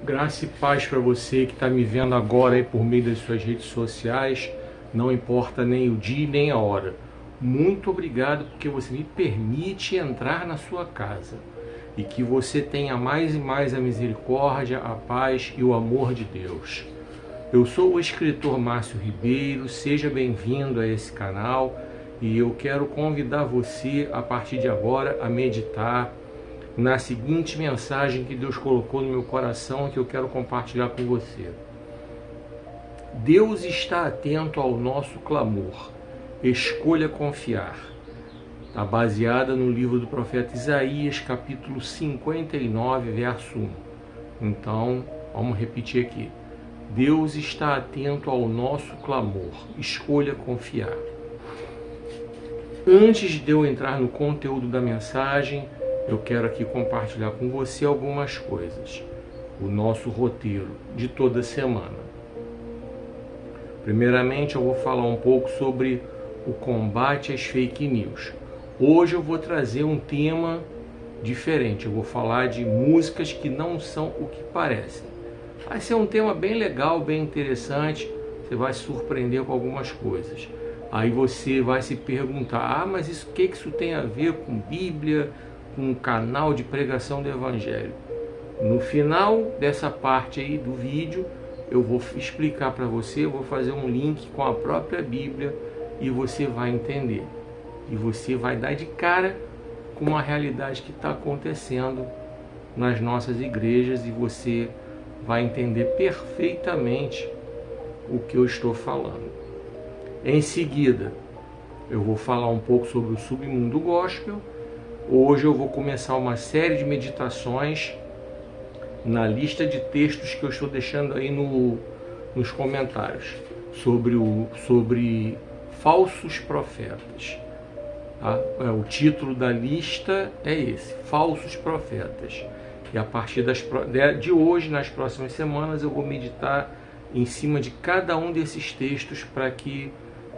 Graça e paz para você que está me vendo agora aí por meio das suas redes sociais, não importa nem o dia nem a hora. Muito obrigado porque você me permite entrar na sua casa e que você tenha mais e mais a misericórdia, a paz e o amor de Deus. Eu sou o escritor Márcio Ribeiro, seja bem-vindo a esse canal e eu quero convidar você a partir de agora a meditar na seguinte mensagem que Deus colocou no meu coração que eu quero compartilhar com você. Deus está atento ao nosso clamor. Escolha confiar. Está baseada no livro do profeta Isaías, capítulo 59, verso 1. Então, vamos repetir aqui. Deus está atento ao nosso clamor. Escolha confiar. Antes de eu entrar no conteúdo da mensagem, eu quero aqui compartilhar com você algumas coisas. O nosso roteiro de toda semana. Primeiramente, eu vou falar um pouco sobre o combate às fake news. Hoje eu vou trazer um tema diferente. Eu vou falar de músicas que não são o que parecem. Vai ser um tema bem legal, bem interessante. Você vai se surpreender com algumas coisas. Aí você vai se perguntar, mas isso, o que isso tem a ver com Bíblia, com um canal de pregação do Evangelho? No final dessa parte aí do vídeo, eu vou explicar para você, eu vou fazer um link com a própria Bíblia e você vai entender. E você vai dar de cara com uma realidade que está acontecendo nas nossas igrejas e você vai entender perfeitamente o que eu estou falando. Em seguida, eu vou falar um pouco sobre o submundo gospel. Hoje eu vou começar uma série de meditações na lista de textos que eu estou deixando aí nos comentários sobre falsos profetas. Tá? O título da lista é esse, falsos profetas. E a partir de hoje, nas próximas semanas, eu vou meditar em cima de cada um desses textos para que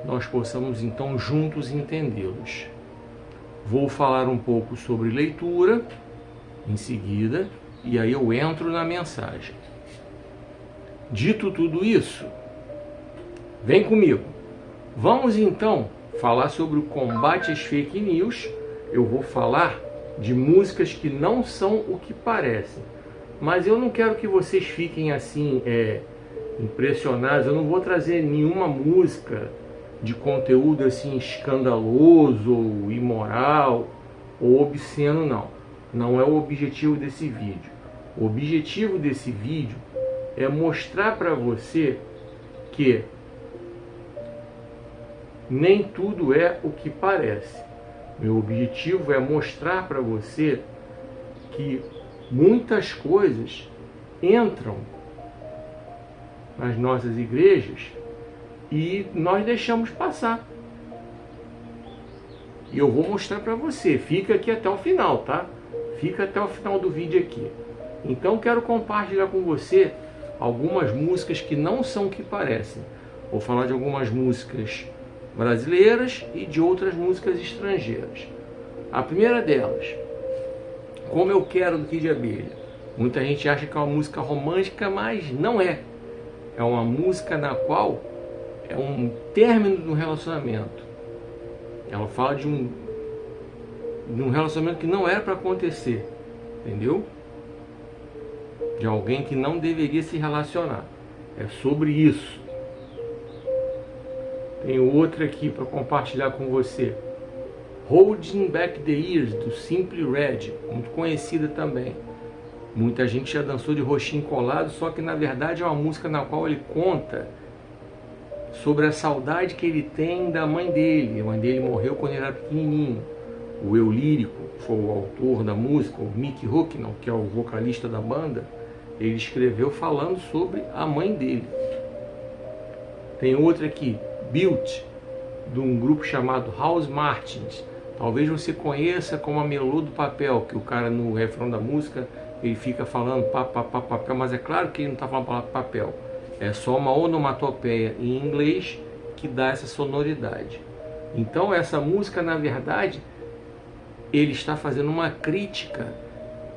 nós possamos então juntos entendê-los. Vou falar um pouco sobre leitura em seguida, e aí eu entro na mensagem. Dito tudo isso, vem comigo. Vamos então falar sobre o combate às fake news. Eu vou falar de músicas que não são o que parecem. Mas eu não quero que vocês fiquem assim impressionados. Eu não vou trazer nenhuma música de conteúdo assim escandaloso, ou imoral, ou obsceno, não. Não é o objetivo desse vídeo. O objetivo desse vídeo é mostrar para você que nem tudo é o que parece. Meu objetivo é mostrar para você que muitas coisas entram nas nossas igrejas e nós deixamos passar. E eu vou mostrar para você. Fica aqui até o final, tá? Fica até o final do vídeo aqui. Então quero compartilhar com você algumas músicas que não são o que parecem. Vou falar de algumas músicas brasileiras e de outras músicas estrangeiras. A primeira delas, Como Eu Quero, do Kid Abelha. Muita gente acha que é uma música romântica, mas não é. É uma música na qual é um término de um relacionamento. Ela fala de um relacionamento que não era para acontecer, entendeu? De alguém que não deveria se relacionar. É sobre isso. Tenho outra aqui para compartilhar com você. Holding Back the Years, do Simply Red, muito conhecida também. Muita gente já dançou de roxinho colado, só que na verdade é uma música na qual ele conta sobre a saudade que ele tem da mãe dele. A mãe dele morreu quando ele era pequenininho. O eu lírico, que foi o autor da música, o Mick Hucknall, que é o vocalista da banda, ele escreveu falando sobre a mãe dele. Tem outra aqui, Built, de um grupo chamado House Martins. Talvez você conheça como a Melô do Papel, que o cara no refrão da música ele fica falando papel, mas é claro que ele não está falando palavra papel. É só uma onomatopeia em inglês que dá essa sonoridade. Então essa música, na verdade, ele está fazendo uma crítica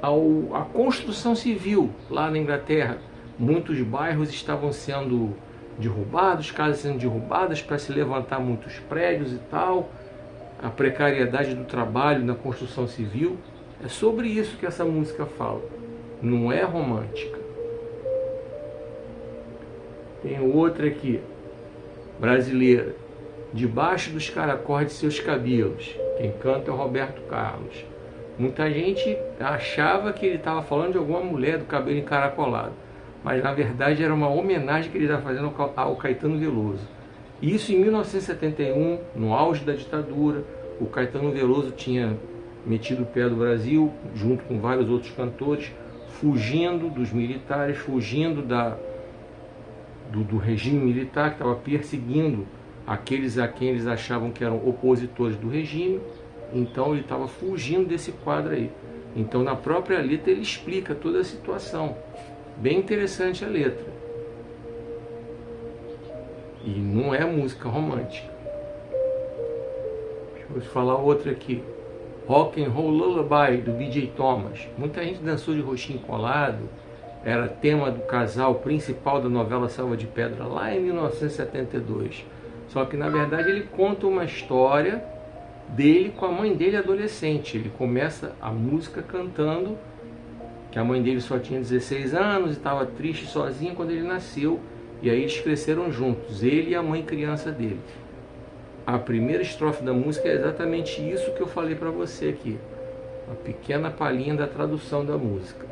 à construção civil lá na Inglaterra. Muitos bairros estavam sendo derrubados, casas sendo derrubadas para se levantar muitos prédios e tal, a precariedade do trabalho na construção civil. É sobre isso que essa música fala, não é romântica. Tem outra aqui, brasileira, Debaixo dos Caracóis de Seus Cabelos, quem canta é o Roberto Carlos. Muita gente achava que ele estava falando de alguma mulher do cabelo encaracolado, mas na verdade era uma homenagem que ele estava fazendo ao Caetano Veloso. Isso em 1971, no auge da ditadura. O Caetano Veloso tinha metido o pé do Brasil, junto com vários outros cantores, fugindo dos militares, fugindo do regime militar, que estava perseguindo aqueles a quem eles achavam que eram opositores do regime. Então ele estava fugindo desse quadro aí. Então na própria letra ele explica toda a situação. Bem interessante a letra. E não é música romântica. Deixa eu falar outra aqui. Rock and Roll Lullaby, do B.J. Thomas. Muita gente dançou de roxinho colado. Era tema do casal principal da novela Selva de Pedra, lá em 1972. Só que na verdade ele conta uma história dele com a mãe dele adolescente. Ele começa a música cantando que a mãe dele só tinha 16 anos e estava triste sozinha quando ele nasceu. E aí eles cresceram juntos, ele e a mãe criança dele. A primeira estrofe da música é exatamente isso que eu falei para você aqui. Uma pequena palhinha da tradução da música.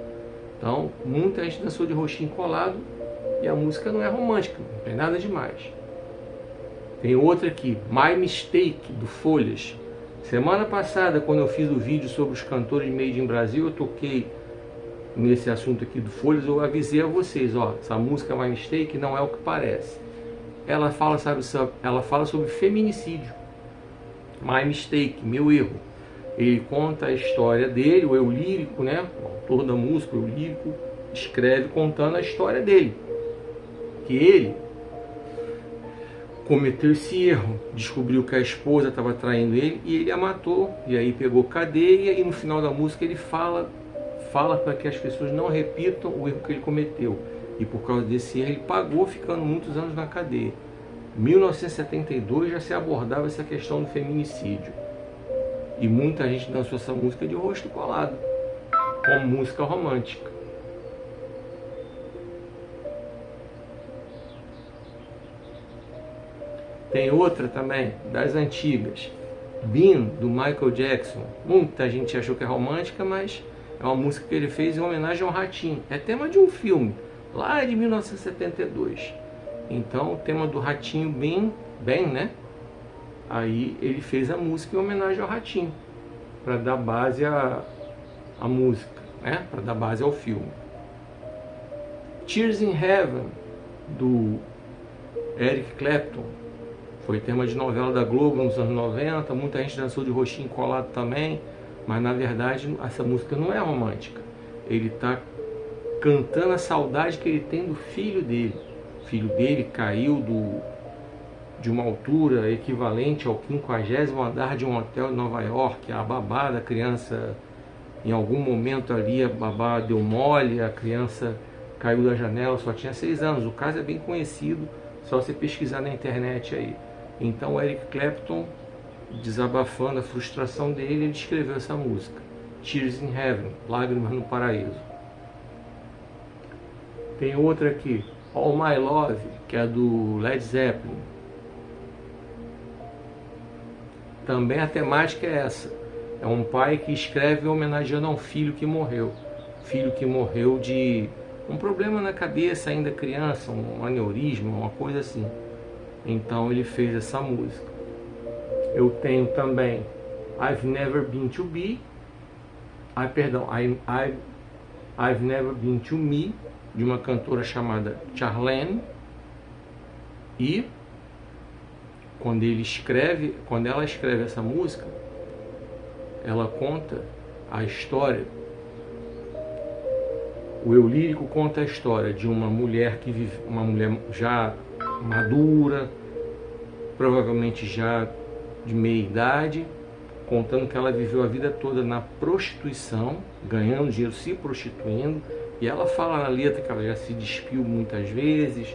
Então, muita gente dançou de roxinho colado e a música não é romântica, não tem nada demais. Tem outra aqui, My Mistake, do Folhas. Semana passada, quando eu fiz o vídeo sobre os cantores Made in Brasil, eu toquei nesse assunto aqui do Folhas, eu avisei a vocês, ó, essa música My Mistake não é o que parece. Ela fala, ela fala sobre feminicídio. My Mistake, meu erro. Ele conta a história dele, o eu lírico, né? O autor da música, o eu lírico, escreve contando a história dele. Que ele cometeu esse erro, descobriu que a esposa estava traindo ele e ele a matou. E aí pegou cadeia e no final da música ele fala para que as pessoas não repitam o erro que ele cometeu. E por causa desse erro ele pagou, ficando muitos anos na cadeia. Em 1972 já se abordava essa questão do feminicídio. E muita gente dançou essa música de rosto colado, como música romântica. Tem outra também, das antigas, Bean, do Michael Jackson. Muita gente achou que é romântica, mas é uma música que ele fez em homenagem ao ratinho. É tema de um filme, lá de 1972. Então, o tema do ratinho bem, né? Aí ele fez a música em homenagem ao ratinho, para dar base à música, né? Para dar base ao filme. Tears in Heaven, do Eric Clapton. Foi tema de novela da Globo nos anos 90, muita gente dançou de roxinho colado também, mas na verdade essa música não é romântica. Ele está cantando a saudade que ele tem do filho dele. O filho dele caiu de uma altura equivalente ao 50º andar de um hotel em Nova York. A babá da criança, em algum momento ali, a babá deu mole, a criança caiu da janela, só tinha 6 anos. O caso é bem conhecido, só você pesquisar na internet aí. Então o Eric Clapton, desabafando a frustração dele, ele escreveu essa música, Tears in Heaven, Lágrimas no Paraíso. Tem outra aqui, All My Love, que é do Led Zeppelin. Também a temática é essa. É um pai que escreve homenageando a um filho que morreu. Filho que morreu de um problema na cabeça, ainda criança, um aneurisma, uma coisa assim. Então ele fez essa música. Eu tenho também I've Never Been to Be. I've Never Been to Me, de uma cantora chamada Charlene. E quando ela escreve essa música, ela conta a história. O eu lírico conta a história de uma mulher que vive, uma mulher já madura, provavelmente já de meia idade, contando que ela viveu a vida toda na prostituição, ganhando dinheiro, se prostituindo, e ela fala na letra que ela já se despiu muitas vezes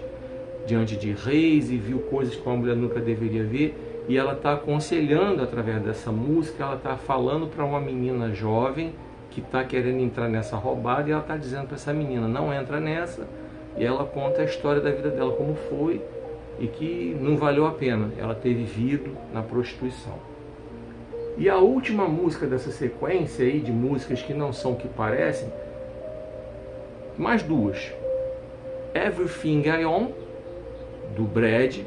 diante de reis e viu coisas que uma mulher nunca deveria ver, e ela está aconselhando através dessa música, ela está falando para uma menina jovem que está querendo entrar nessa roubada, e ela está dizendo para essa menina, não entra nessa, e ela conta a história da vida dela, como foi, e que não valeu a pena ela ter vivido na prostituição. E a última música dessa sequência aí de músicas que não são o que parecem, mais duas. Everything I Own, do Brad,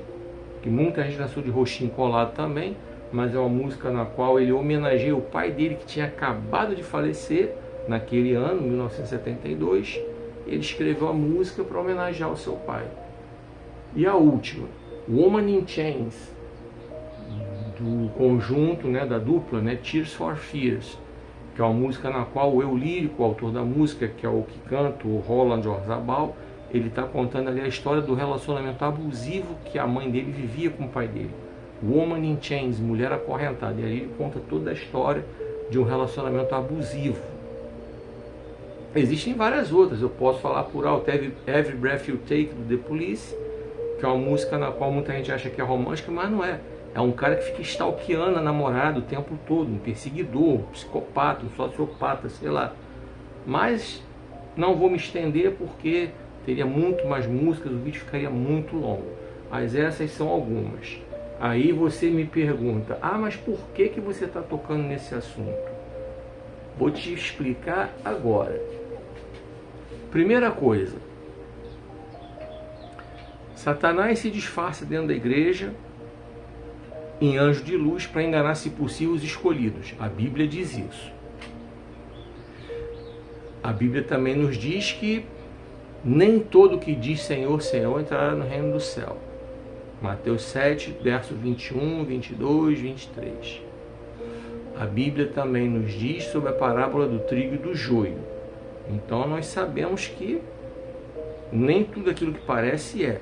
que muita gente dançou de roxinho colado também, mas é uma música na qual ele homenageia o pai dele, que tinha acabado de falecer naquele ano, 1972. Ele escreveu a música para homenagear o seu pai. E a última, Woman in Chains, do conjunto, né, da dupla, né, Tears for Fears, que é uma música na qual o eu lírico, o autor da música, que é o que canta, o Roland Orzabal, ele está contando ali a história do relacionamento abusivo que a mãe dele vivia com o pai dele. Woman in Chains, mulher acorrentada. E ali ele conta toda a história de um relacionamento abusivo. Existem várias outras, eu posso falar por alto. Every Breath You Take, do The Police, que é uma música na qual muita gente acha que é romântica, mas não é. É um cara que fica stalkeando a namorada o tempo todo, um perseguidor, um psicopata, um sociopata, sei lá. Mas não vou me estender porque teria muito mais músicas, o vídeo ficaria muito longo. Mas essas são algumas. Aí você me pergunta, mas por que você está tocando nesse assunto? Vou te explicar agora. Primeira coisa, Satanás se disfarça dentro da igreja em anjo de luz para enganar, se possível, os escolhidos. A Bíblia diz isso. A Bíblia também nos diz que nem todo que diz Senhor, Senhor entrará no reino do céu. Mateus 7, verso 21, 22, 23. A Bíblia também nos diz sobre a parábola do trigo e do joio. Então nós sabemos que nem tudo aquilo que parece é.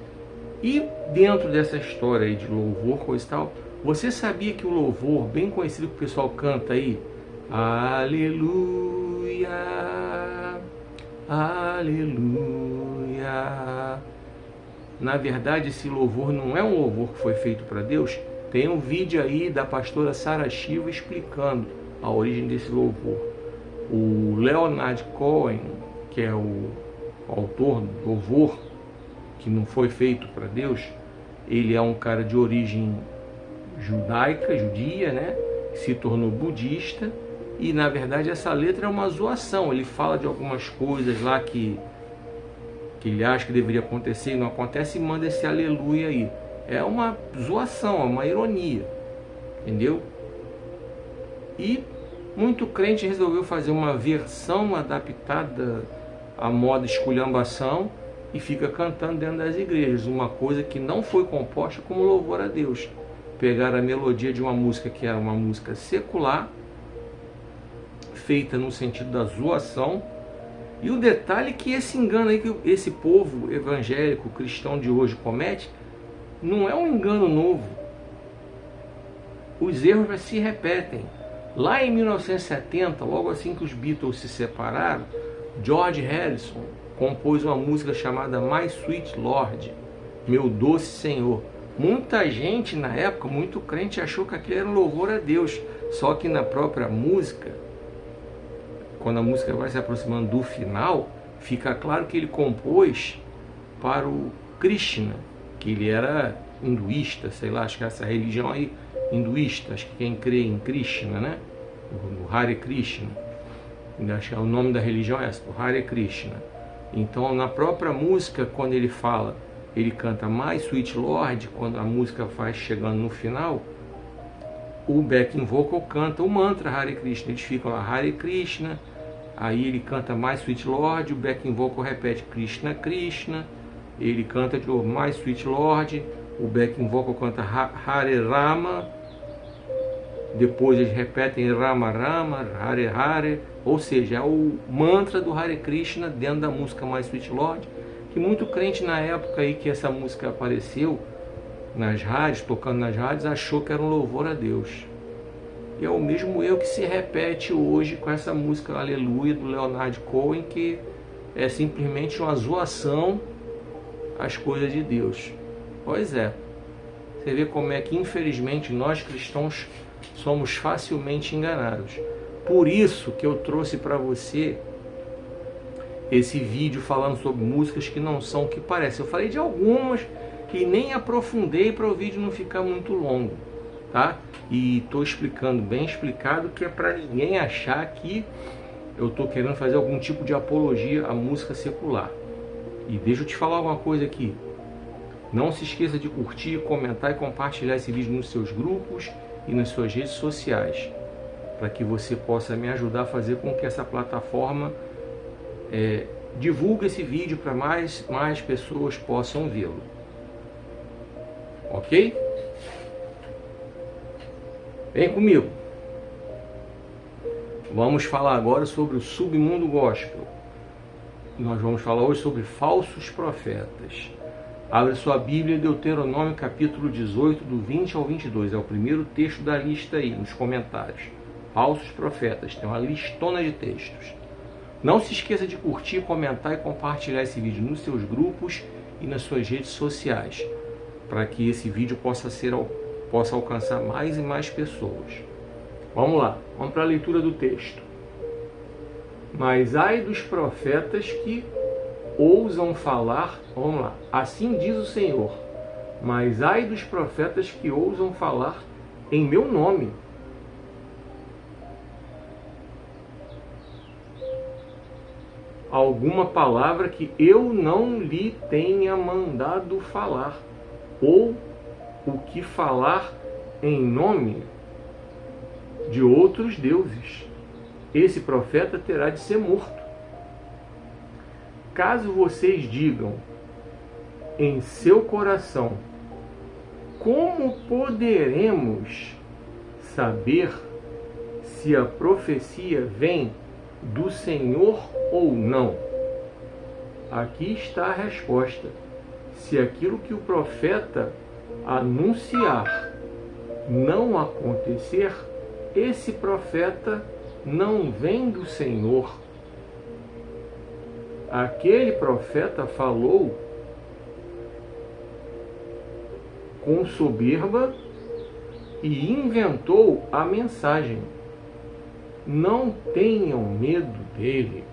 E dentro dessa história aí de louvor, coisa e tal, você sabia que o louvor, bem conhecido que o pessoal canta aí, aleluia, aleluia, na verdade esse louvor não é um louvor que foi feito para Deus? Tem um vídeo aí da pastora Sarah Shiva explicando a origem desse louvor. O Leonard Cohen, que é o autor do louvor, que não foi feito para Deus, ele é um cara de origem judia, né? Se tornou budista, e na verdade essa letra é uma zoação. Ele fala de algumas coisas lá que ele acha que deveria acontecer e não acontece, e manda esse aleluia aí. É uma zoação, é uma ironia, entendeu? E muito crente resolveu fazer uma versão adaptada à moda esculhambação e fica cantando dentro das igrejas, uma coisa que não foi composta como louvor a Deus. Pegaram a melodia de uma música que era uma música secular, feita no sentido da zoação, e o detalhe é que esse engano aí que esse povo evangélico cristão de hoje comete não é um engano novo. Os erros já se repetem. Lá em 1970, logo assim que os Beatles se separaram, George Harrison compôs uma música chamada My Sweet Lord, Meu Doce Senhor. Muita gente na época, muito crente, achou que aquilo era um louvor a Deus. Só que na própria música, quando a música vai se aproximando do final, fica claro que ele compôs para o Krishna, que ele era hinduísta, sei lá, acho que essa religião aí, hinduísta, acho que quem crê em Krishna, né? O Hare Krishna, acho que é o nome da religião é essa, o Hare Krishna. Então na própria música, quando ele fala, ele canta My Sweet Lord, quando a música vai chegando no final, o backing vocal canta o mantra Hare Krishna. Eles ficam lá, Hare Krishna, aí ele canta My Sweet Lord, o backing vocal repete Krishna Krishna, ele canta de novo My Sweet Lord, o backing vocal canta Hare Rama, depois eles repetem Rama Rama, Hare Hare, ou seja, é o mantra do Hare Krishna dentro da música My Sweet Lord, que muito crente na época aí que essa música apareceu nas rádios, tocando nas rádios, achou que era um louvor a Deus. E é o mesmo erro que se repete hoje com essa música Aleluia do Leonard Cohen, que é simplesmente uma zoação às coisas de Deus. Pois é, você vê como é que infelizmente nós cristãos somos facilmente enganados. Por isso que eu trouxe para você esse vídeo falando sobre músicas que não são o que parece. Eu falei de algumas e nem aprofundei para o vídeo não ficar muito longo, tá? E estou explicando bem explicado, que é para ninguém achar que eu estou querendo fazer algum tipo de apologia à música secular. E deixa eu te falar uma coisa aqui. Não se esqueça de curtir, comentar e compartilhar esse vídeo nos seus grupos e nas suas redes sociais, para que você possa me ajudar a fazer com que essa plataforma divulgue esse vídeo para mais pessoas possam vê-lo. Ok? Vem comigo. Vamos falar agora sobre o submundo gospel. Nós vamos falar hoje sobre falsos profetas. Abre sua Bíblia, Deuteronômio capítulo 18, do 20 ao 22. É o primeiro texto da lista aí, nos comentários. Falsos profetas. Tem uma listona de textos. Não se esqueça de curtir, comentar e compartilhar esse vídeo nos seus grupos e nas suas redes sociais, para que esse vídeo possa alcançar mais e mais pessoas. Vamos lá, vamos para a leitura do texto. Mas ai dos profetas que ousam falar, vamos lá, assim diz o Senhor, mas ai dos profetas que ousam falar em meu nome. Alguma palavra que eu não lhe tenha mandado falar, ou o que falar em nome de outros deuses. Esse profeta terá de ser morto. Caso vocês digam em seu coração, como poderemos saber se a profecia vem do Senhor ou não? Aqui está a resposta. Se aquilo que o profeta anunciar não acontecer, esse profeta não vem do Senhor. Aquele profeta falou com soberba e inventou a mensagem. Não tenham medo dele.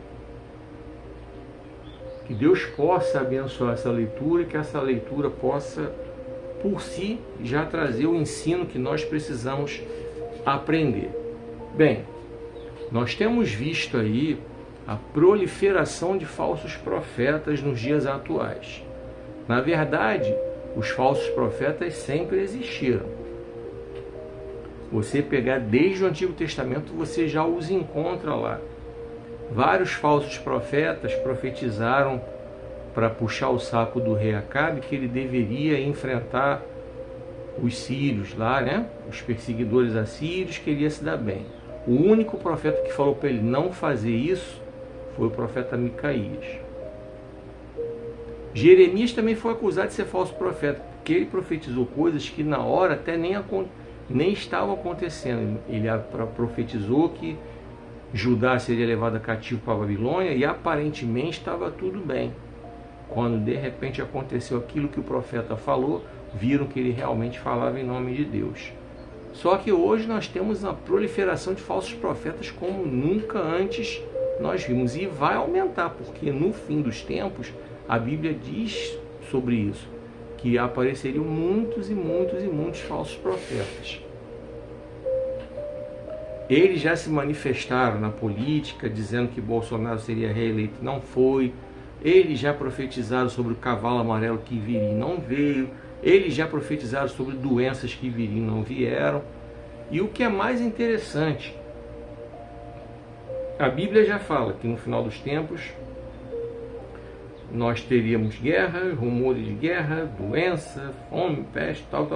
Que Deus possa abençoar essa leitura e que essa leitura possa, por si, já trazer o ensino que nós precisamos aprender. Bem, nós temos visto aí a proliferação de falsos profetas nos dias atuais. Na verdade, os falsos profetas sempre existiram. Você pegar desde o Antigo Testamento, você já os encontra lá. Vários falsos profetas profetizaram para puxar o saco do rei Acabe que ele deveria enfrentar os sírios lá, né? Os perseguidores assírios, que ele ia se dar bem. O único profeta que falou para ele não fazer isso foi o profeta Micaías. Jeremias também foi acusado de ser falso profeta, porque ele profetizou coisas que na hora até nem estavam acontecendo. Ele profetizou que Judá seria levado cativo para a Babilônia e aparentemente estava tudo bem. Quando de repente aconteceu aquilo que o profeta falou, viram que ele realmente falava em nome de Deus. Só que hoje nós temos uma proliferação de falsos profetas como nunca antes nós vimos. E vai aumentar, porque no fim dos tempos, a Bíblia diz sobre isso, que apareceriam muitos e muitos e muitos falsos profetas. Eles já se manifestaram na política, dizendo que Bolsonaro seria reeleito, não foi. Eles já profetizaram sobre o cavalo amarelo que viria e não veio. Eles já profetizaram sobre doenças que viriam e não vieram. E o que é mais interessante, a Bíblia já fala que no final dos tempos nós teríamos guerra, rumores de guerra, doença, fome, peste, tal.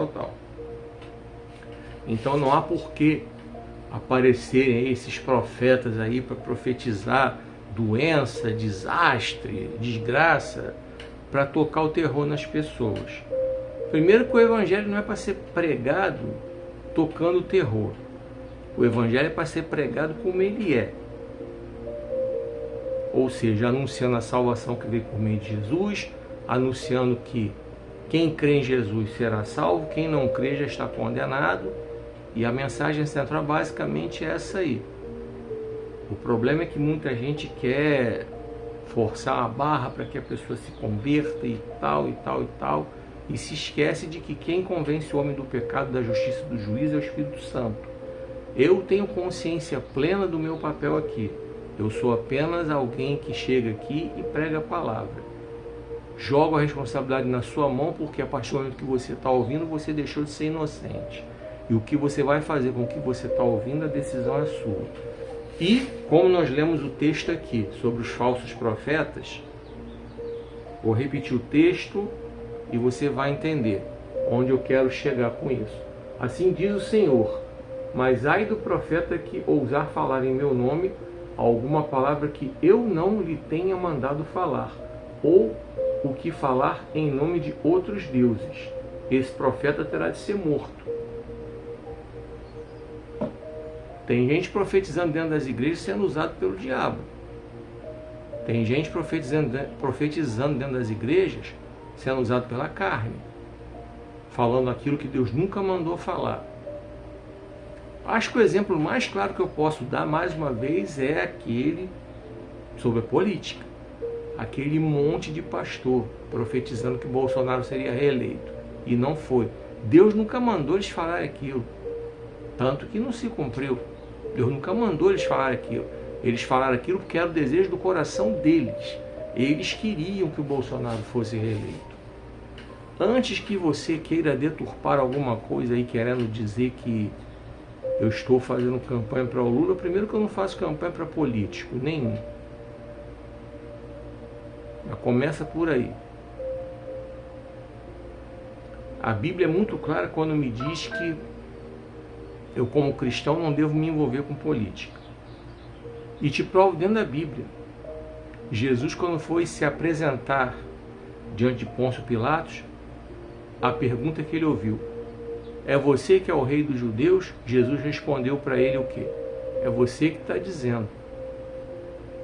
Então não há porquê aparecerem esses profetas aí para profetizar doença, desastre, desgraça, para tocar o terror nas pessoas. Primeiro que o evangelho não é para ser pregado tocando terror. O Evangelho é para ser pregado como ele é. Ou seja, anunciando a salvação que veio por meio de Jesus, anunciando que quem crê em Jesus será salvo, quem não crê já está condenado. E a mensagem central basicamente é essa aí. O problema é que muita gente quer forçar a barra para que a pessoa se converta e tal, e tal, e tal, e se esquece de que quem convence o homem do pecado, da justiça e do juízo é o Espírito Santo. Eu tenho consciência plena do meu papel aqui. Eu sou apenas alguém que chega aqui e prega a palavra. Jogo a responsabilidade na sua mão, porque a partir do momento que você está ouvindo, você deixou de ser inocente. E o que você vai fazer com o que você está ouvindo, a decisão é sua. E, como nós lemos o texto aqui, sobre os falsos profetas, vou repetir o texto e você vai entender onde eu quero chegar com isso. Assim diz o Senhor: mas ai do profeta que ousar falar em meu nome alguma palavra que eu não lhe tenha mandado falar, ou o que falar em nome de outros deuses. Esse profeta terá de ser morto. Tem gente profetizando dentro das igrejas sendo usado pelo diabo. Tem gente profetizando dentro das igrejas sendo usado pela carne, falando aquilo que Deus nunca mandou falar. Acho que o exemplo mais claro que eu posso dar, mais uma vez, é aquele sobre a política. Aquele monte de pastor profetizando que Bolsonaro seria reeleito. E não foi. Deus nunca mandou eles falar aquilo. Tanto que não se cumpriu. Deus nunca mandou eles falar aquilo. Eles falaram aquilo porque era o desejo do coração deles. Eles queriam que o Bolsonaro fosse reeleito. Antes que você queira deturpar alguma coisa aí, querendo dizer que eu estou fazendo campanha para o Lula, primeiro que eu não faço campanha para político, nenhum. Já começa por aí. A Bíblia é muito clara quando me diz que eu, como cristão, não devo me envolver com política. E te provo dentro da Bíblia. Jesus, quando foi se apresentar diante de Pôncio Pilatos, a pergunta que ele ouviu: é você que é o rei dos judeus? Jesus respondeu para ele o quê? É você que está dizendo.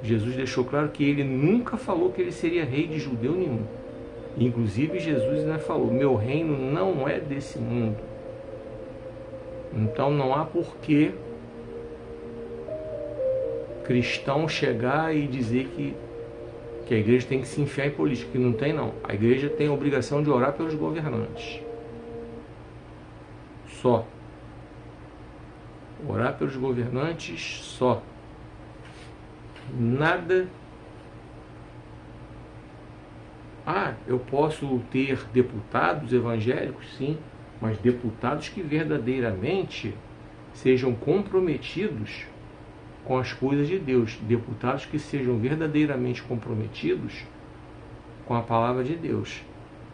Jesus deixou claro que ele nunca falou que ele seria rei de judeu nenhum. Inclusive Jesus ainda falou: meu reino não é desse mundo. Então não há porquê cristão chegar e dizer que a igreja tem que se enfiar em política, que não tem não. A igreja tem a obrigação de orar pelos governantes. Só. Orar pelos governantes só. Nada. Eu posso ter deputados evangélicos, sim, mas deputados que verdadeiramente sejam comprometidos com as coisas de Deus. Deputados que sejam verdadeiramente comprometidos com a palavra de Deus.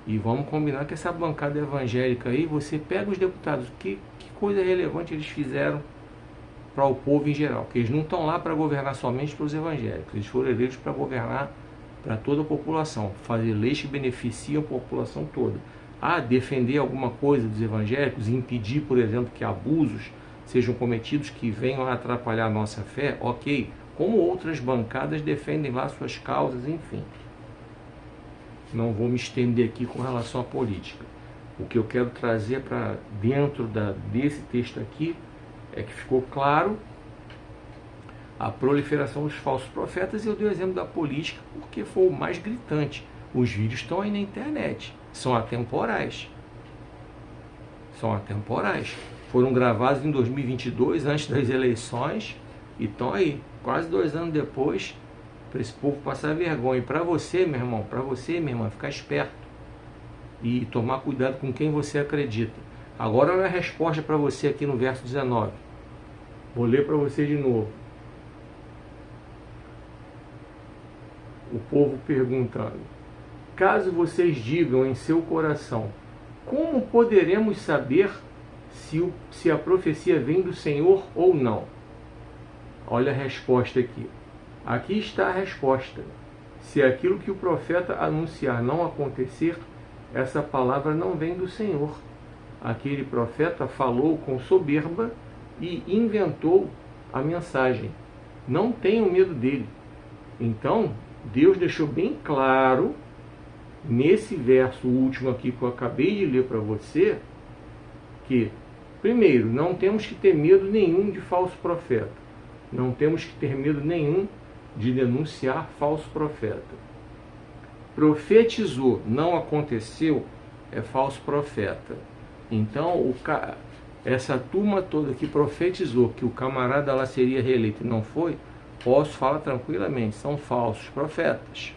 E vamos combinar que essa bancada evangélica aí, você pega os deputados, que coisa relevante eles fizeram para o povo em geral. Porque eles não estão lá para governar somente para os evangélicos. Eles foram eleitos para governar para toda a população. Fazer leis que beneficiam a população toda. Defender alguma coisa dos evangélicos, impedir, por exemplo, que abusos sejam cometidos que venham a atrapalhar a nossa fé, ok. Como outras bancadas defendem lá suas causas, enfim. Não vou me estender aqui com relação à política. O que eu quero trazer para dentro desse texto aqui é que ficou claro a proliferação dos falsos profetas, e eu dei o exemplo da política porque foi o mais gritante. Os vídeos estão aí na internet, são atemporais. São atemporais. Foram gravados em 2022, antes das eleições, e estão aí, quase 2 anos depois, para esse povo passar vergonha. E para você, meu irmão, para você, minha irmã, ficar esperto e tomar cuidado com quem você acredita. Agora olha a resposta para você aqui no verso 19. Vou ler para você de novo. O povo perguntando: caso vocês digam em seu coração, como poderemos saber se a profecia vem do Senhor ou não? Olha a resposta aqui. Aqui está a resposta. Se aquilo que o profeta anunciar não acontecer, essa palavra não vem do Senhor. Aquele profeta falou com soberba e inventou a mensagem. Não tenham medo dele. Então, Deus deixou bem claro, nesse verso último aqui que eu acabei de ler para você, que, primeiro, não temos que ter medo nenhum de falso profeta. Não temos que ter medo nenhum de denunciar falso profeta. Profetizou, não aconteceu, é falso profeta. Então, essa turma toda que profetizou que o camarada lá seria reeleito e não foi, posso falar tranquilamente, são falsos profetas.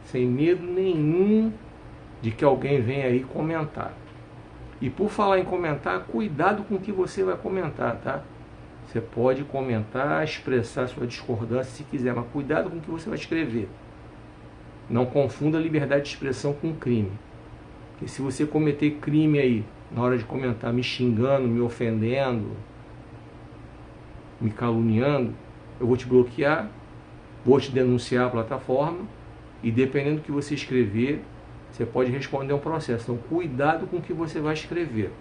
Sem medo nenhum de que alguém venha aí comentar. E por falar em comentar, cuidado com o que você vai comentar, tá? Você pode comentar, expressar sua discordância se quiser, mas cuidado com o que você vai escrever. Não confunda a liberdade de expressão com crime. Porque se você cometer crime aí, na hora de comentar, me xingando, me ofendendo, me caluniando, eu vou te bloquear, vou te denunciar a plataforma e dependendo do que você escrever, você pode responder a um processo. Então, cuidado com o que você vai escrever.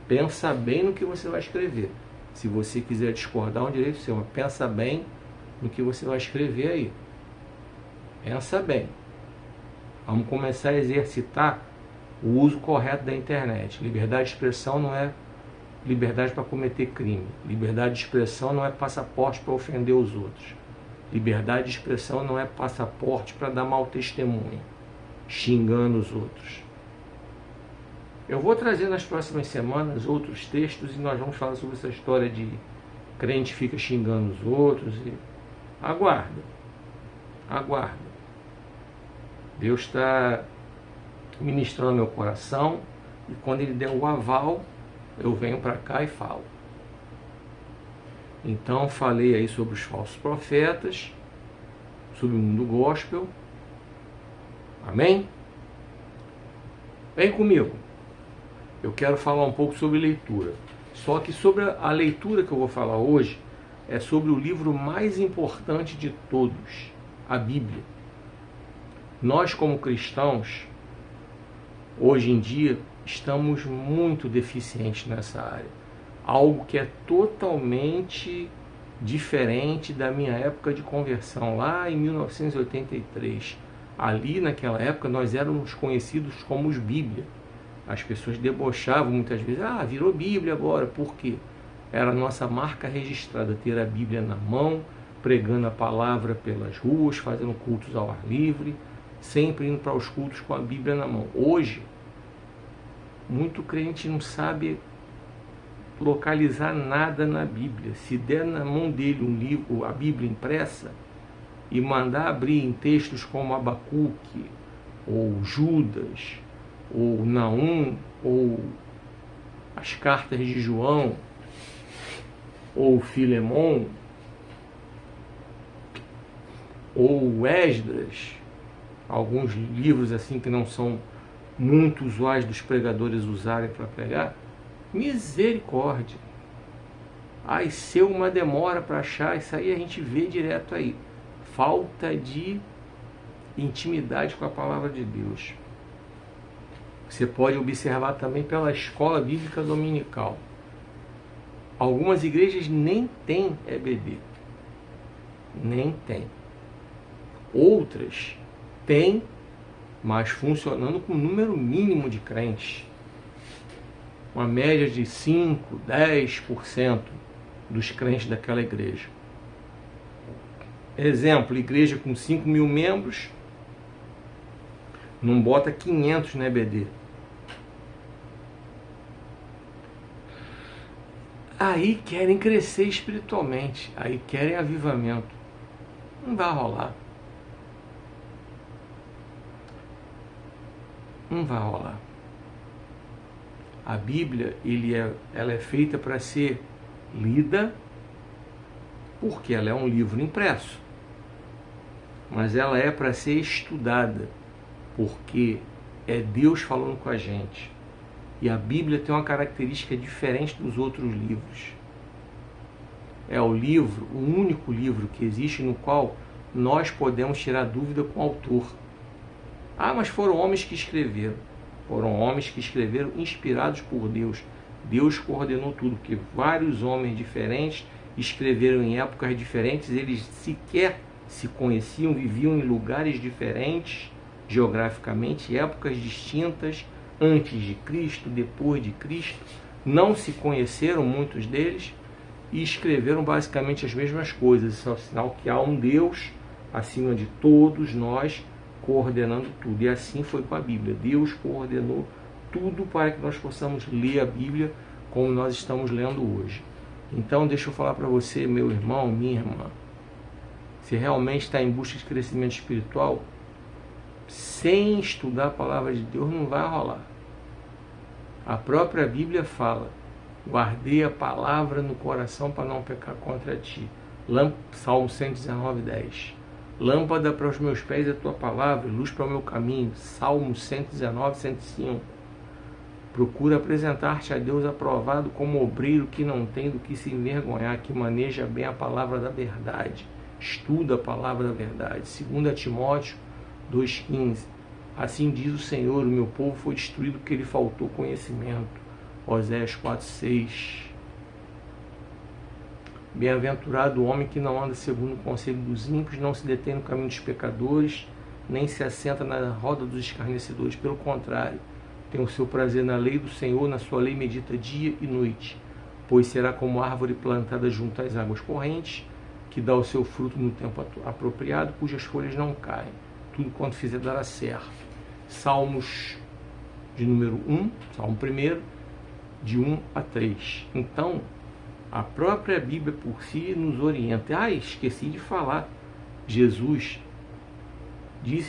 Pensa bem no que você vai escrever. Se você quiser discordar, é um direito seu, mas pensa bem no que você vai escrever aí. Pensa bem. Vamos começar a exercitar o uso correto da internet. Liberdade de expressão não é liberdade para cometer crime. Liberdade de expressão não é passaporte para ofender os outros. Liberdade de expressão não é passaporte para dar mau testemunho, xingando os outros. Eu vou trazer nas próximas semanas outros textos e nós vamos falar sobre essa história de crente fica xingando os outros. E aguarda. Aguarda. Deus está ministrando meu coração e quando Ele der o aval, eu venho para cá e falo. Então falei aí sobre os falsos profetas, sobre o mundo gospel. Amém? Vem comigo. Eu quero falar um pouco sobre leitura. Só que sobre a leitura que eu vou falar hoje é sobre o livro mais importante de todos, a Bíblia. Nós como cristãos, hoje em dia, estamos muito deficientes nessa área. Algo que é totalmente diferente da minha época de conversão, lá em 1983. Ali, naquela época, nós éramos conhecidos como os Bíblia. As pessoas debochavam muitas vezes, virou Bíblia agora, por quê? Era a nossa marca registrada, ter a Bíblia na mão, pregando a palavra pelas ruas, fazendo cultos ao ar livre, sempre indo para os cultos com a Bíblia na mão. Hoje, muito crente não sabe localizar nada na Bíblia. Se der na mão dele um livro, a Bíblia impressa, e mandar abrir em textos como Abacuque, ou Judas, ou Naum, ou as cartas de João, ou Filemon, ou Esdras, alguns livros assim que não são muito usuais dos pregadores usarem para pregar, misericórdia. Ser uma demora para achar, isso aí a gente vê direto aí. Falta de intimidade com a palavra de Deus. Você pode observar também pela escola bíblica dominical. Algumas igrejas nem têm EBD. Nem tem. Outras têm, mas funcionando com um número mínimo de crentes. Uma média de 5, 10% dos crentes daquela igreja. Exemplo, igreja com 5 mil membros, não bota 500 na EBD. Aí querem crescer espiritualmente, aí querem avivamento. Não vai rolar. Não vai rolar. A Bíblia, ela é feita para ser lida, porque ela é um livro impresso. Mas ela é para ser estudada, porque é Deus falando com a gente. E a Bíblia tem uma característica diferente dos outros livros. É o livro, o único livro que existe no qual nós podemos tirar dúvida com o autor. Mas foram homens que escreveram. Foram homens que escreveram inspirados por Deus. Deus coordenou tudo, porque vários homens diferentes escreveram em épocas diferentes, eles sequer se conheciam, viviam em lugares diferentes, geograficamente, épocas distintas, antes de Cristo, depois de Cristo, não se conheceram muitos deles e escreveram basicamente as mesmas coisas. Isso é um sinal que há um Deus acima de todos nós, coordenando tudo. E assim foi com a Bíblia. Deus coordenou tudo para que nós possamos ler a Bíblia como nós estamos lendo hoje. Então deixa eu falar para você, meu irmão, minha irmã, se realmente está em busca de crescimento espiritual, sem estudar a palavra de Deus não vai rolar. A própria Bíblia fala: guardei a palavra no coração para não pecar contra ti. Salmo 119, 10. Lâmpada para os meus pés é a tua palavra, luz para o meu caminho. Salmo 119, 105. Procura apresentar-te a Deus aprovado como obreiro que não tem do que se envergonhar, que maneja bem a palavra da verdade. Estuda a palavra da verdade. 2 Timóteo 2,15. Assim diz o Senhor: o meu povo foi destruído porque lhe faltou conhecimento. Oséias 4,6. Bem-aventurado o homem que não anda segundo o conselho dos ímpios, não se detém no caminho dos pecadores, nem se assenta na roda dos escarnecedores. Pelo contrário, tem o seu prazer na lei do Senhor, na sua lei medita dia e noite. Pois será como árvore plantada junto às águas correntes, que dá o seu fruto no tempo apropriado, cujas folhas não caem. Tudo quanto fizer dará certo. Salmos de número 1, Salmo 1, de 1 a 3. Então, a própria Bíblia por si nos orienta. Esqueci de falar. Disse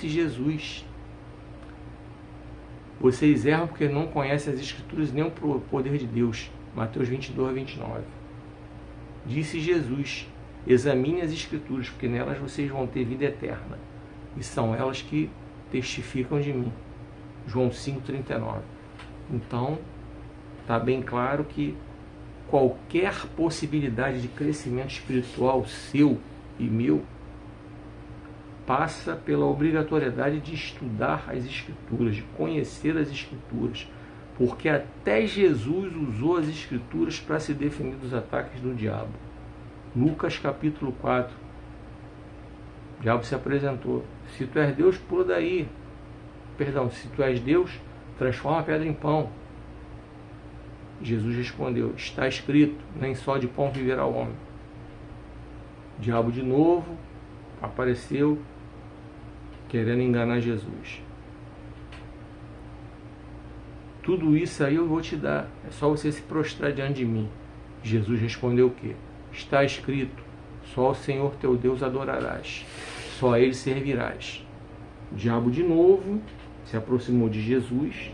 Jesus: vocês erram porque não conhecem as Escrituras nem o poder de Deus. Mateus 22, 29. Disse Jesus: examine as Escrituras, porque nelas vocês vão ter vida eterna, e são elas que testificam de mim. João 5,39. Então, está bem claro que qualquer possibilidade de crescimento espiritual seu e meu passa pela obrigatoriedade de estudar as Escrituras, de conhecer as Escrituras, porque até Jesus usou as Escrituras para se defender dos ataques do diabo. Lucas capítulo 4, o diabo se apresentou: se tu és Deus, pula daí. Se tu és Deus, transforma a pedra em pão. Jesus respondeu: está escrito, nem só de pão viverá o homem. O diabo de novo apareceu querendo enganar Jesus. Tudo isso aí eu vou te dar, é só você se prostrar diante de mim. Jesus respondeu o quê? Está escrito, só o Senhor teu Deus adorarás, só a Ele servirás. O diabo de novo se aproximou de Jesus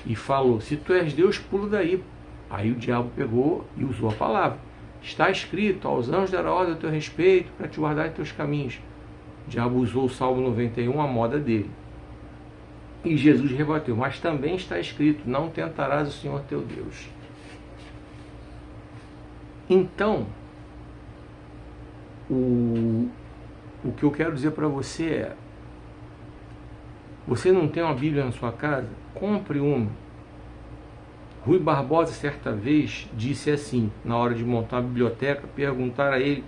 e falou: se tu és Deus, pula daí. Aí o diabo pegou e usou a palavra: está escrito, aos anjos dará ordem a teu respeito para te guardar em teus caminhos. O diabo usou o Salmo 91, a moda dele. E Jesus rebateu: mas também está escrito, não tentarás o Senhor teu Deus. Então, o que eu quero dizer para você é: você não tem uma Bíblia na sua casa? Compre uma. Rui Barbosa, certa vez, disse assim, na hora de montar uma biblioteca, perguntaram a ele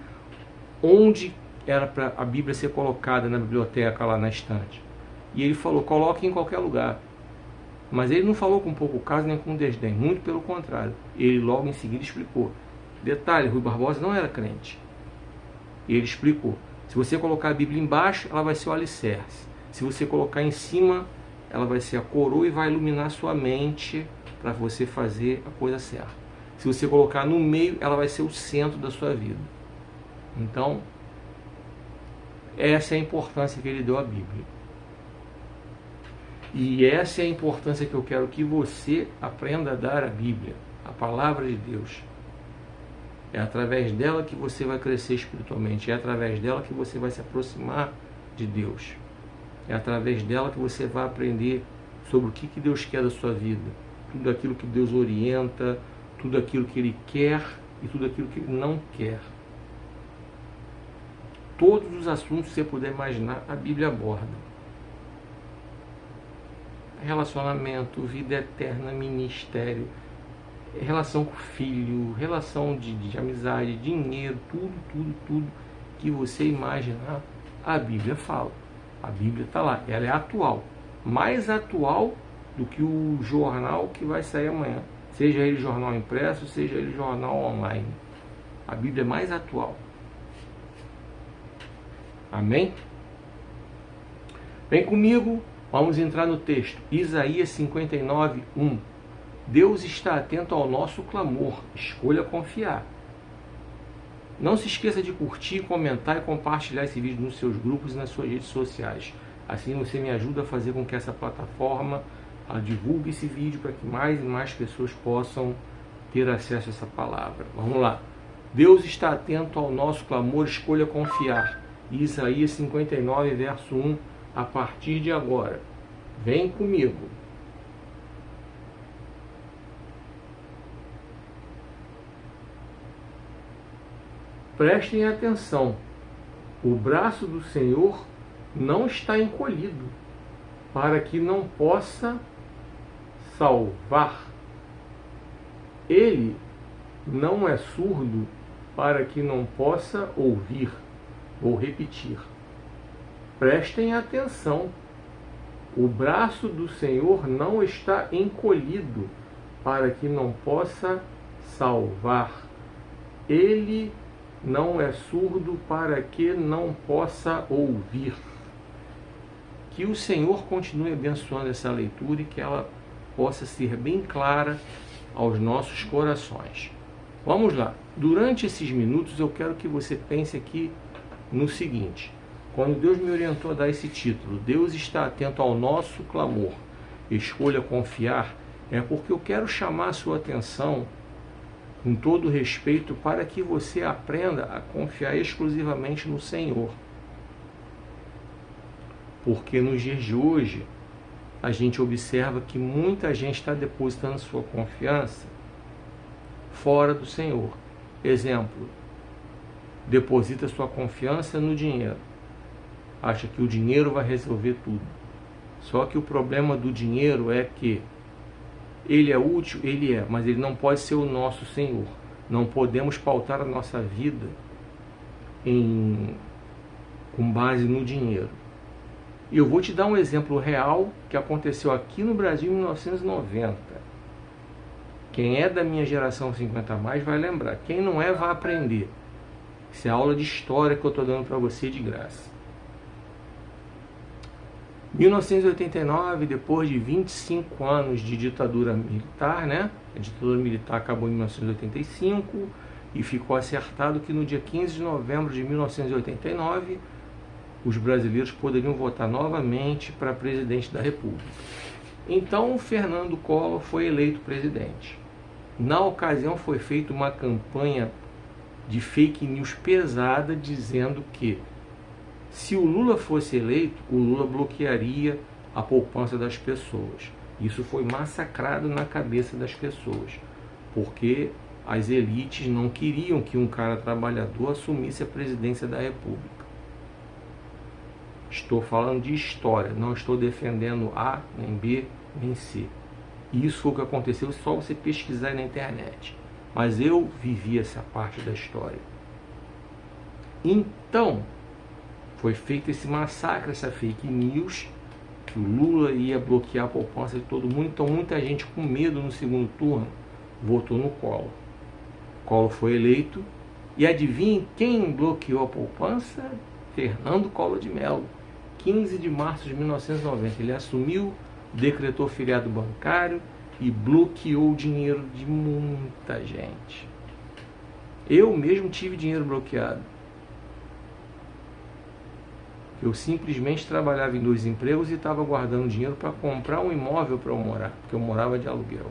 onde era para a Bíblia ser colocada na biblioteca, lá na estante. E ele falou: coloque em qualquer lugar. Mas ele não falou com pouco caso nem com desdém, muito pelo contrário. Ele logo em seguida explicou. Detalhe, Rui Barbosa não era crente. E ele explicou: se você colocar a Bíblia embaixo, ela vai ser o alicerce. Se você colocar em cima, ela vai ser a coroa e vai iluminar sua mente para você fazer a coisa certa. Se você colocar no meio, ela vai ser o centro da sua vida. Então, essa é a importância que ele deu à Bíblia. E essa é a importância que eu quero que você aprenda a dar à Bíblia, a palavra de Deus. É através dela que você vai crescer espiritualmente, é através dela que você vai se aproximar de Deus. É através dela que você vai aprender sobre o que Deus quer da sua vida, tudo aquilo que Deus orienta, tudo aquilo que Ele quer e tudo aquilo que Ele não quer. Todos os assuntos que você puder imaginar, a Bíblia aborda. relacionamento, vida eterna, ministério, relação com o filho, relação de amizade, dinheiro, tudo que você imaginar, a Bíblia fala. A Bíblia está lá, ela é atual, mais atual do que o jornal que vai sair amanhã, seja ele jornal impresso, seja ele jornal online. A Bíblia é mais atual. Amém? Vem comigo, vamos entrar no texto. Isaías 59, 1. Deus está atento ao nosso clamor, escolha confiar. Não se esqueça de curtir, comentar e compartilhar esse vídeo nos seus grupos e nas suas redes sociais. Assim você me ajuda a fazer com que essa plataforma divulgue esse vídeo para que mais e mais pessoas possam ter acesso a essa palavra. Vamos lá. Deus está atento ao nosso clamor, escolha confiar. Isaías 59, verso 1, a partir de agora. Vem comigo. Prestem atenção, o braço do Senhor não está encolhido, para que não possa salvar. Ele não é surdo, para que não possa ouvir. Vou repetir. Prestem atenção, o braço do Senhor não está encolhido, para que não possa salvar. Ele não é surdo para que não possa ouvir. Que o Senhor continue abençoando essa leitura e que ela possa ser bem clara aos nossos corações. Vamos lá. Durante esses minutos eu quero que você pense aqui no seguinte. Quando Deus me orientou a dar esse título, Deus está atento ao nosso clamor, escolha confiar, é porque eu quero chamar a sua atenção com todo respeito, para que você aprenda a confiar exclusivamente no Senhor. Porque nos dias de hoje, a gente observa que muita gente está depositando sua confiança fora do Senhor. Exemplo, deposita sua confiança no dinheiro. Acha que o dinheiro vai resolver tudo. Só que o problema do dinheiro é que ele é útil, ele é, mas ele não pode ser o nosso Senhor. Não podemos pautar a nossa vida com base no dinheiro. E eu vou te dar um exemplo real que aconteceu aqui no Brasil em 1990. Quem é da minha geração 50 a mais vai lembrar. Quem não é, vai aprender. Isso é aula de história que eu estou dando para você de graça. 1989, depois de 25 anos de ditadura militar, né? A ditadura militar acabou em 1985 e ficou acertado que no dia 15 de novembro de 1989 os brasileiros poderiam votar novamente para presidente da República. Então, Fernando Collor foi eleito presidente. Na ocasião foi feita uma campanha de fake news pesada dizendo que se o Lula fosse eleito, o Lula bloquearia a poupança das pessoas. Isso foi massacrado na cabeça das pessoas, porque as elites não queriam que um cara trabalhador assumisse a presidência da República. Estou falando de história, não estou defendendo A, nem B, nem C. Isso foi o que aconteceu, só você pesquisar na internet. Mas eu vivi essa parte da história. Então, foi feito esse massacre, essa fake news, que o Lula ia bloquear a poupança de todo mundo. Então muita gente com medo no segundo turno votou no Collor. Collor foi eleito e adivinhe quem bloqueou a poupança? Fernando Collor de Mello. 15 de março de 1990. Ele assumiu, decretou feriado bancário e bloqueou o dinheiro de muita gente. Eu mesmo tive dinheiro bloqueado. Eu simplesmente trabalhava em 2 empregos e estava guardando dinheiro para comprar um imóvel para eu morar, porque eu morava de aluguel.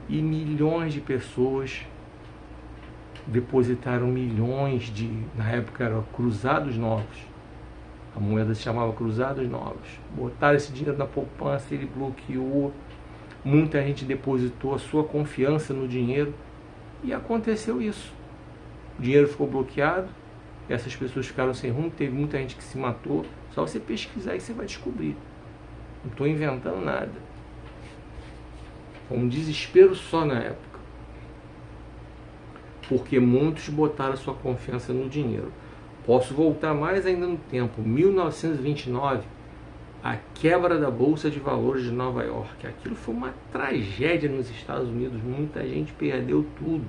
E milhões de pessoas depositaram milhões na época eram cruzados novos. A moeda se chamava cruzados novos. Botaram esse dinheiro na poupança, ele bloqueou. Muita gente depositou a sua confiança no dinheiro e aconteceu isso. O dinheiro ficou bloqueado. Essas pessoas ficaram sem rumo, teve muita gente que se matou. Só você pesquisar e você vai descobrir. Não estou inventando nada. Foi um desespero só na época. Porque muitos botaram sua confiança no dinheiro. Posso voltar mais ainda no tempo. 1929, a quebra da Bolsa de Valores de Nova York. Aquilo foi uma tragédia nos Estados Unidos. Muita gente perdeu tudo.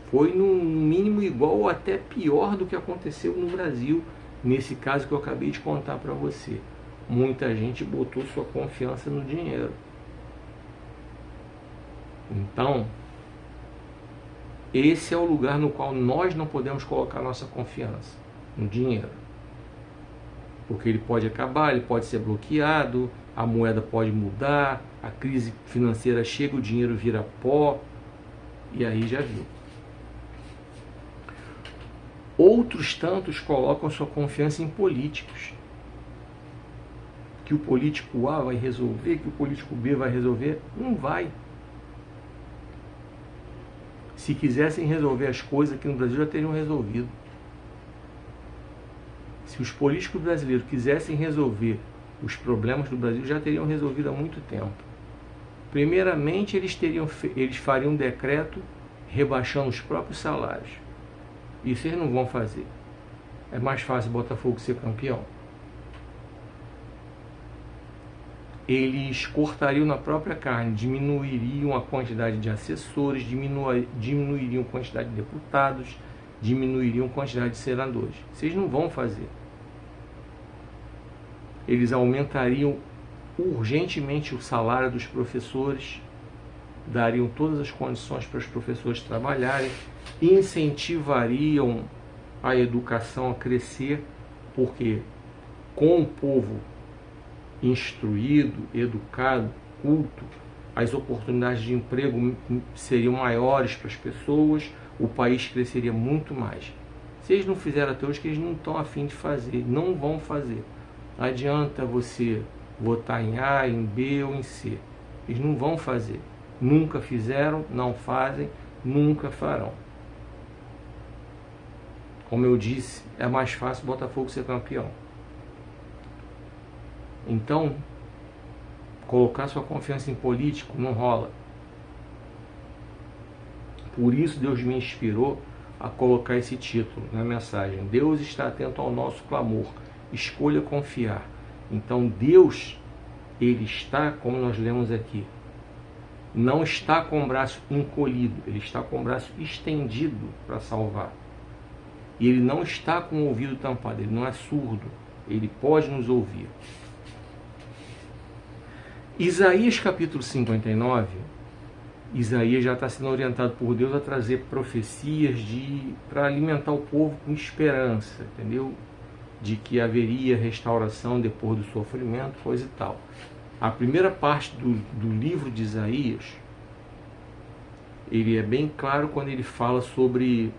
Foi no mínimo igual ou até pior do que aconteceu no Brasil. Nesse caso que eu acabei de contar para você. Muita gente botou sua confiança no dinheiro. Então, esse é o lugar no qual nós não podemos colocar nossa confiança, no dinheiro. Porque ele pode acabar, ele pode ser bloqueado, a moeda pode mudar, a crise financeira chega, o dinheiro vira pó, e aí já viu. Outros tantos colocam sua confiança em políticos. Que o político A vai resolver, que o político B vai resolver. Não vai. Se quisessem resolver as coisas aqui no Brasil, já teriam resolvido. Se os políticos brasileiros quisessem resolver os problemas do Brasil, já teriam resolvido há muito tempo. Primeiramente, eles fariam um decreto rebaixando os próprios salários. Isso eles não vão fazer. É mais fácil Botafogo ser campeão. Eles cortariam na própria carne, diminuiriam a quantidade de assessores, diminuiriam a quantidade de deputados, diminuiriam a quantidade de senadores. Vocês não vão fazer. Eles aumentariam urgentemente o salário dos professores, dariam todas as condições para os professores trabalharem, incentivariam a educação a crescer, porque com o povo instruído, educado, culto, as oportunidades de emprego seriam maiores para as pessoas, o país cresceria muito mais. Se eles não fizeram até hoje, que eles não estão a fim de fazer, não vão fazer. Não adianta você votar em A, em B ou em C. Eles não vão fazer. Nunca fizeram, não fazem, nunca farão. Como eu disse, é mais fácil o Botafogo ser campeão. Então, colocar sua confiança em político não rola. Por isso Deus me inspirou a colocar esse título na mensagem. Deus está atento ao nosso clamor. Escolha confiar. Então Deus, Ele está, como nós lemos aqui, não está com o braço encolhido, Ele está com o braço estendido para salvar. E Ele não está com o ouvido tampado, Ele não é surdo, Ele pode nos ouvir. Isaías capítulo 59, Isaías já está sendo orientado por Deus a trazer profecias para alimentar o povo com esperança, entendeu? De que haveria restauração depois do sofrimento, coisa e tal. A primeira parte do livro de Isaías, ele é bem claro quando ele fala sobre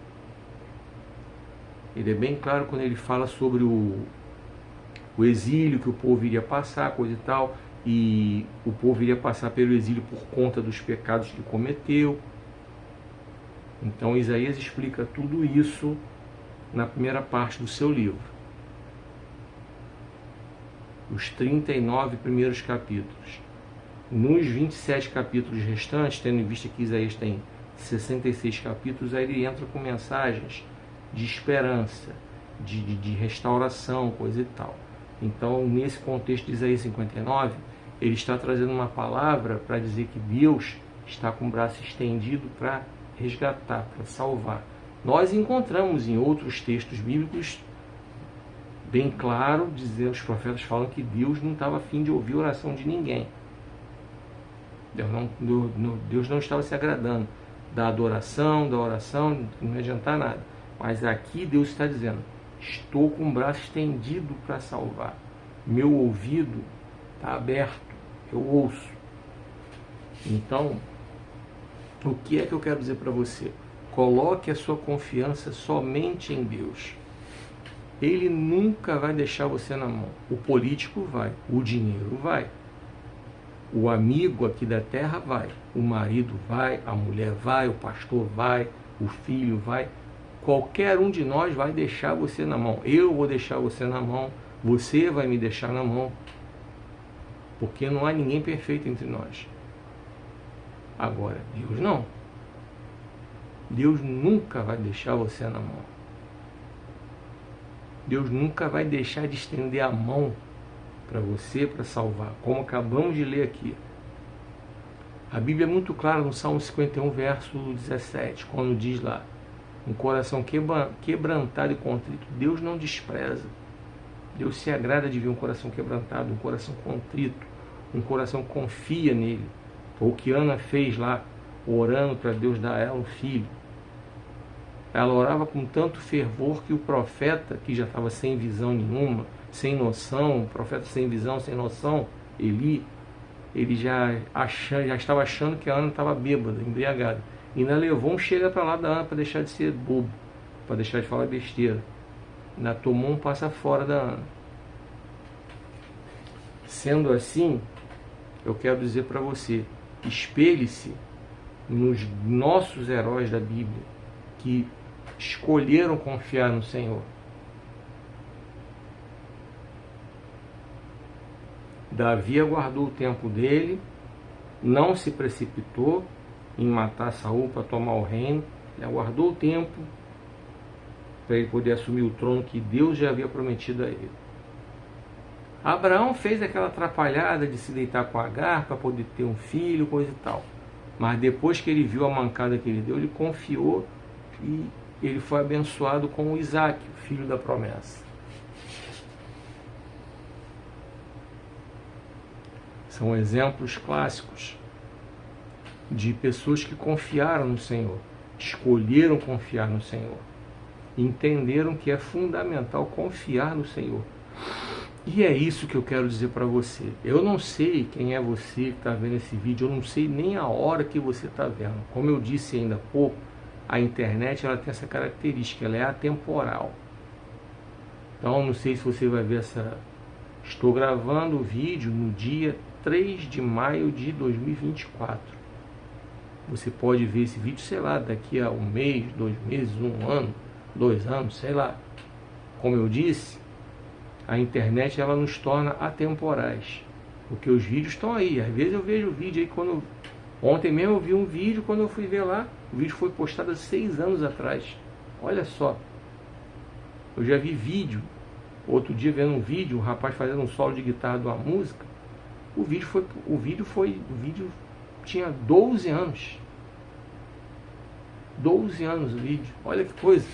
o exílio que o povo iria passar, coisa e tal, e o povo iria passar pelo exílio por conta dos pecados que cometeu. Então Isaías explica tudo isso na primeira parte do seu livro. Os 39 primeiros capítulos. Nos 27 capítulos restantes, tendo em vista que Isaías tem 66 capítulos, aí ele entra com mensagens de esperança, de restauração, coisa e tal. Então, nesse contexto de Isaías 59, ele está trazendo uma palavra para dizer que Deus está com o braço estendido para resgatar, para salvar. Nós encontramos em outros textos bíblicos bem claro, os profetas falam que Deus não estava a fim de ouvir a oração de ninguém. Deus não estava se agradando da adoração, da oração, não ia adiantar nada. Mas aqui Deus está dizendo, estou com o braço estendido para salvar. Meu ouvido está aberto, eu ouço. Então, o que é que eu quero dizer para você? Coloque a sua confiança somente em Deus. Ele nunca vai deixar você na mão. O político vai, o dinheiro vai, o amigo aqui da terra vai, o marido vai, a mulher vai, o pastor vai, o filho vai. Qualquer um de nós vai deixar você na mão. Eu vou deixar você na mão, você vai me deixar na mão. porque não há ninguém perfeito entre nós. Agora, Deus não. Deus nunca vai deixar você na mão. Deus nunca vai deixar de estender a mão para você, para salvar, como acabamos de ler aqui. A Bíblia é muito clara no Salmo 51, verso 17, quando diz lá: um coração quebrantado e contrito, Deus não despreza. Deus se agrada de ver um coração quebrantado, um coração contrito, um coração que confia nele. O que Ana fez lá, orando para Deus dar a ela um filho. Ela orava com tanto fervor que o profeta, que já estava sem visão nenhuma, sem noção, o profeta sem visão, sem noção, Eli, ele já estava achando que a Ana estava bêbada, embriagada. E ainda levou um chega para lá da Ana para deixar de ser bobo, para deixar de falar besteira. Ainda tomou um passa fora da Ana. Sendo assim, eu quero dizer para você, espelhe-se nos nossos heróis da Bíblia, que escolheram confiar no Senhor. Davi aguardou o tempo dele, não se precipitou em matar Saul para tomar o reino, ele aguardou o tempo para ele poder assumir o trono que Deus já havia prometido a ele. Abraão fez aquela atrapalhada de se deitar com Agar para poder ter um filho, coisa e tal. Mas depois que ele viu a mancada que ele deu, ele confiou e ele foi abençoado com o Isaac, o filho da promessa. São exemplos clássicos de pessoas que confiaram no Senhor, escolheram confiar no Senhor, entenderam que é fundamental confiar no Senhor. E é isso que eu quero dizer para você. Eu não sei quem é você que está vendo esse vídeo, eu não sei nem a hora que você está vendo. Como eu disse ainda há pouco, a internet ela tem essa característica, ela é atemporal. Então, não sei se você vai ver essa... Estou gravando o vídeo no dia 3 de maio de 2024. Você pode ver esse vídeo, sei lá, daqui a um mês, 2 meses, 1 ano, 2 anos, sei lá. Como eu disse, a internet ela nos torna atemporais, porque os vídeos estão aí. Às vezes eu vejo o vídeo aí, ontem mesmo eu vi um vídeo, quando eu fui ver lá, o vídeo foi postado há 6 anos atrás. Olha só, eu já vi vídeo, outro dia vendo um vídeo, um rapaz fazendo um solo de guitarra de uma música, o vídeo tinha 12 anos. 12 anos o vídeo, olha que coisa.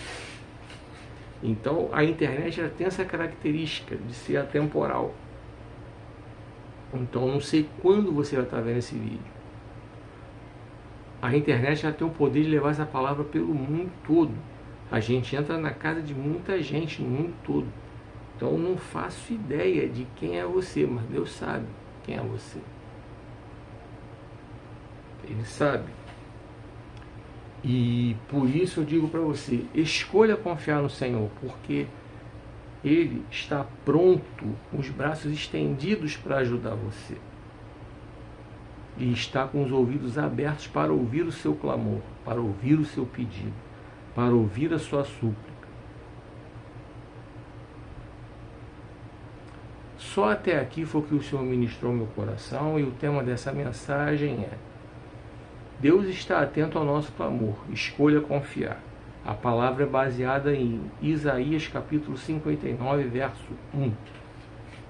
Então a internet ela tem essa característica de ser atemporal. Então não sei quando você vai estar vendo esse vídeo. A internet ela tem o poder de levar essa palavra pelo mundo todo. A gente entra na casa de muita gente no mundo todo. Então eu não faço ideia de quem é você, mas Deus sabe quem é você. Ele sabe. E por isso eu digo para você, escolha confiar no Senhor, porque Ele está pronto, com os braços estendidos para ajudar você. E está com os ouvidos abertos para ouvir o seu clamor, para ouvir o seu pedido, para ouvir a sua súplica. Só até aqui foi o que o Senhor ministrou ao meu coração, e o tema dessa mensagem é: Deus está atento ao nosso clamor, escolha confiar. A palavra é baseada em Isaías capítulo 59, verso 1.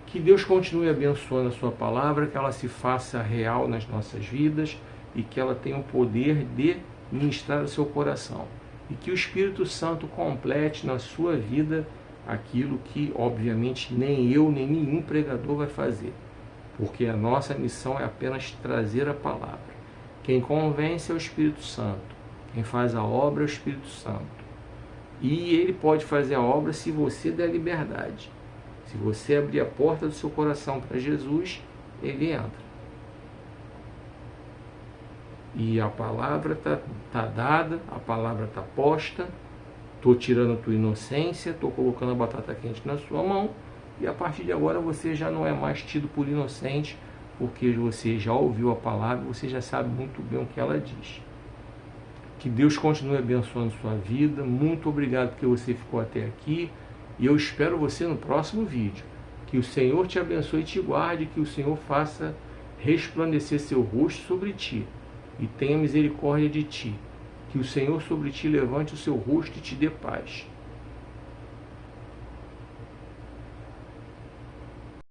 Que Deus continue abençoando a sua palavra, que ela se faça real nas nossas vidas e que ela tenha o poder de ministrar o seu coração. E que o Espírito Santo complete na sua vida aquilo que, obviamente, nem eu, nem nenhum pregador vai fazer. Porque a nossa missão é apenas trazer a palavra. Quem convence é o Espírito Santo. Quem faz a obra é o Espírito Santo. E ele pode fazer a obra se você der liberdade. Se você abrir a porta do seu coração para Jesus, ele entra. E a palavra está dada, a palavra está posta. Estou tirando a tua inocência, estou colocando a batata quente na sua mão. E a partir de agora você já não é mais tido por inocente, porque você já ouviu a palavra, você já sabe muito bem o que ela diz. Que Deus continue abençoando sua vida. Muito obrigado porque você ficou até aqui. E eu espero você no próximo vídeo. Que o Senhor te abençoe e te guarde, que o Senhor faça resplandecer seu rosto sobre ti e tenha misericórdia de ti. Que o Senhor sobre ti levante o seu rosto e te dê paz.